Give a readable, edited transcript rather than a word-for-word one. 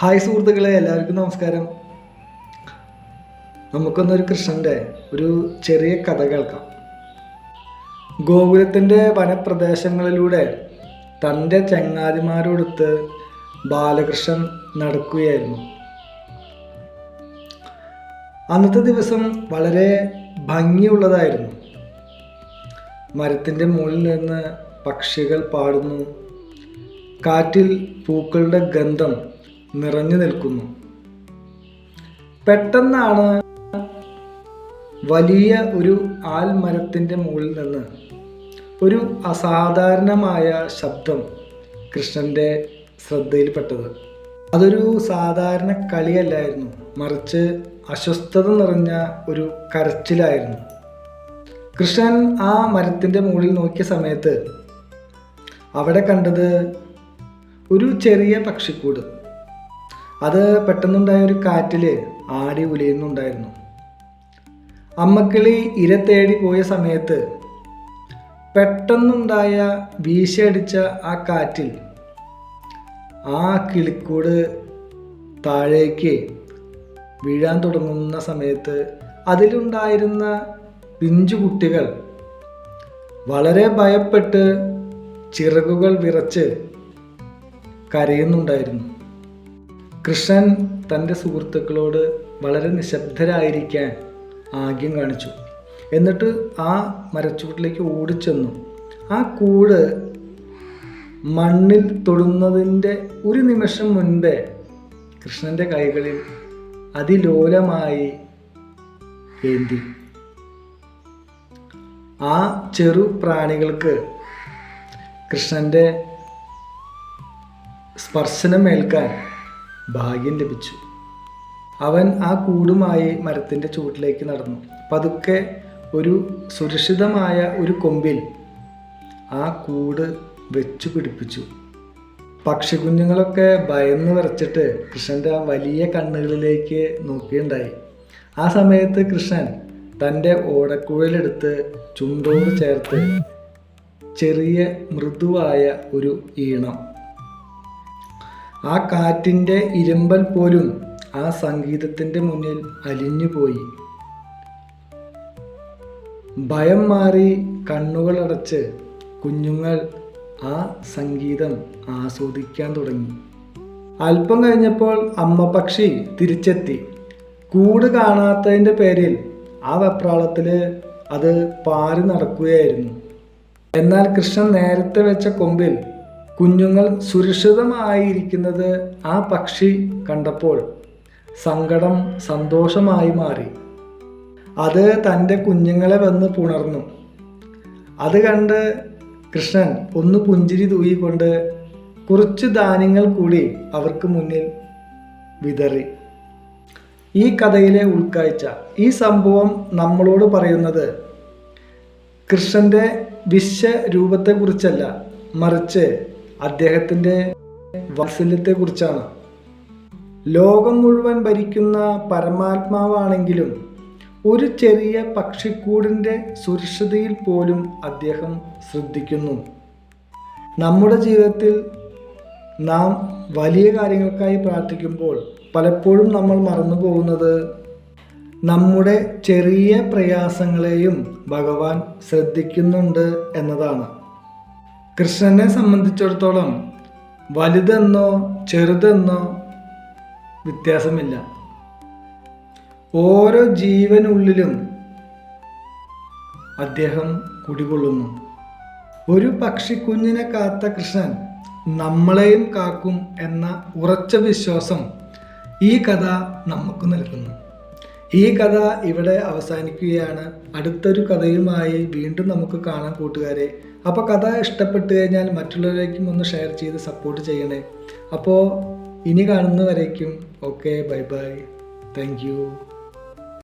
Hi സുഹൃത്തുക്കളെ, എല്ലാവർക്കും നമസ്കാരം. നമുക്കൊന്നൊരു കൃഷ്ണൻ്റെ ഒരു ചെറിയ കഥ കേൾക്കാം. ഗോകുലത്തിൻ്റെ വനപ്രദേശങ്ങളിലൂടെ തൻ്റെ ചങ്ങാതിമാരോടൊത്ത് ബാലകൃഷ്ണൻ നടക്കുകയായിരുന്നു. അന്നത്തെ ദിവസം വളരെ ഭംഗിയുള്ളതായിരുന്നു. മരത്തിൻ്റെ മുകളിൽ നിന്ന് പക്ഷികൾ പാടുന്നു. കാറ്റിൽ പൂക്കളുടെ ഗന്ധം നിറഞ്ഞു നിൽക്കുന്നു. പെട്ടെന്നാണ് വലിയ ഒരു ആൽമരത്തിൻ്റെ മുകളിൽ നിന്ന് ഒരു അസാധാരണമായ ശബ്ദം കൃഷ്ണൻ്റെ ശ്രദ്ധയിൽപ്പെട്ടത്. അതൊരു സാധാരണ കളിയല്ലായിരുന്നു, മറിച്ച് അസ്വസ്ഥത നിറഞ്ഞ ഒരു കരച്ചിലായിരുന്നു. കൃഷ്ണൻ ആ മരത്തിൻ്റെ മുകളിൽ നോക്കിയ സമയത്ത് അവിടെ കണ്ടത് ഒരു ചെറിയ പക്ഷിക്കൂട്. അത് പെട്ടെന്നുണ്ടായ ഒരു കാറ്റിൽ ആടി ഉലയുന്നുണ്ടായിരുന്നു. അമ്മക്കിളി ഇര തേടി പോയ സമയത്ത് പെട്ടെന്നുണ്ടായ വീശിയടിച്ച ആ കാറ്റിൽ ആ കിളിക്കൂട് താഴേക്ക് വീഴാൻ തുടങ്ങുന്ന സമയത്ത് അതിലുണ്ടായിരുന്ന പിഞ്ചു കുട്ടികൾ വളരെ ഭയപ്പെട്ട് ചിറകുകൾ വിറച്ച് കരയുന്നുണ്ടായിരുന്നു. കൃഷ്ണൻ തൻ്റെ സുഹൃത്തുക്കളോട് വളരെ നിശബ്ദരായിരിക്കാൻ ആഗ്യം കാണിച്ചു. എന്നിട്ട് ആ മരച്ചുവട്ടിലേക്ക് ഓടിച്ചെന്നു. ആ കൂട് മണ്ണിൽ തൊടുന്നതിൻ്റെ ഒരു നിമിഷം മുൻപേ കൃഷ്ണൻ്റെ കൈകളിൽ അതിലോലമായി ഏന്തി. ആ ചെറു പ്രാണികൾക്ക് കൃഷ്ണൻ്റെ സ്പർശനമേൽക്കാൻ ഭാഗ്യം ലഭിച്ചു. അവൻ ആ കൂടുമായി മരത്തിൻ്റെ ചുവട്ടിലേക്ക് നടന്നു. പതുക്കെ ഒരു സുരക്ഷിതമായ ഒരു കൊമ്പിൽ ആ കൂട് വെച്ചു പിടിപ്പിച്ചു. പക്ഷിക്കുഞ്ഞുങ്ങളൊക്കെ ഭയന്ന് വിറച്ചിട്ട് കൃഷ്ണൻ്റെ ആ വലിയ കണ്ണുകളിലേക്ക് നോക്കിയുണ്ടായി. ആ സമയത്ത് കൃഷ്ണൻ തൻ്റെ ഓടക്കുഴലെടുത്ത് ചുണ്ടോട് ചേർത്ത് ചെറിയ മൃദുവായ ഒരു ഈണം. ആ കാറ്റിൻ്റെ ഇരുമ്പൽ പോലും ആ സംഗീതത്തിൻ്റെ മുന്നിൽ അലിഞ്ഞുപോയി. ഭയം മാറി കണ്ണുകളടച്ച് കുഞ്ഞുങ്ങൾ ആ സംഗീതം ആസ്വദിക്കാൻ തുടങ്ങി. അല്പം കഴിഞ്ഞപ്പോൾ അമ്മ പക്ഷി തിരിച്ചെത്തി. കൂട് കാണാത്തതിൻ്റെ പേരിൽ ആ വെപ്രാളത്തിൽ അത് പാറി നടക്കുകയായിരുന്നു. എന്നാൽ കൃഷ്ണൻ നേരത്തെ വെച്ച കൊമ്പിൽ കുഞ്ഞുങ്ങൾ സുരക്ഷിതമായിരിക്കുന്നത് ആ പക്ഷി കണ്ടപ്പോൾ സങ്കടം സന്തോഷമായി മാറി. അത് തൻ്റെ കുഞ്ഞുങ്ങളെ വന്ന് പുണർന്നു. അത് കണ്ട് കൃഷ്ണൻ ഒന്ന് പുഞ്ചിരി തൂയിക്കൊണ്ട് കുറച്ച് ധാന്യങ്ങൾ കൂടി അവർക്ക് മുന്നിൽ വിതറി. ഈ കഥയിലെ ഉൾക്കാഴ്ച, ഈ സംഭവം നമ്മളോട് പറയുന്നത് കൃഷ്ണൻ്റെ വിശ്വരൂപത്തെക്കുറിച്ചല്ല, മറിച്ച് അദ്ദേഹത്തിൻ്റെ വാത്സല്യത്തെക്കുറിച്ചാണ്. ലോകം മുഴുവൻ ഭരിക്കുന്ന പരമാത്മാവാണെങ്കിലും ഒരു ചെറിയ പക്ഷിക്കൂടിൻ്റെ സുരക്ഷിതയിൽ പോലും അദ്ദേഹം ശ്രദ്ധിക്കുന്നു. നമ്മുടെ ജീവിതത്തിൽ നാം വലിയ കാര്യങ്ങൾക്കായി പ്രാർത്ഥിക്കുമ്പോൾ പലപ്പോഴും നമ്മൾ മറന്നു പോകുന്നത് നമ്മുടെ ചെറിയ പ്രയാസങ്ങളെയും ഭഗവാൻ ശ്രദ്ധിക്കുന്നുണ്ട് എന്നതാണ്. കൃഷ്ണനെ സംബന്ധിച്ചിടത്തോളം വലുതെന്നോ ചെറുതെന്നോ വ്യത്യാസമില്ല. ഓരോ ജീവനുള്ളിലും അദ്ദേഹം കുടികൊള്ളുന്നു. ഒരു പക്ഷിക്കുഞ്ഞിനെ കാത്ത കൃഷ്ണൻ നമ്മളെയും കാക്കും എന്ന ഉറച്ച വിശ്വാസം ഈ കഥ നമുക്ക് നൽകുന്നു. ഈ കഥ ഇവിടെ അവസാനിക്കുകയാണ്. അടുത്തൊരു കഥയുമായി വീണ്ടും നമുക്ക് കാണാം കൂട്ടുകാരെ. അപ്പോൾ കഥ ഇഷ്ടപ്പെട്ട് കഴിഞ്ഞാൽ മറ്റുള്ളവരേക്കും ഒന്ന് ഷെയർ ചെയ്ത് സപ്പോർട്ട് ചെയ്യണേ. അപ്പോൾ ഇനി കാണുന്നവരേക്കും okay, bye bye, thank U.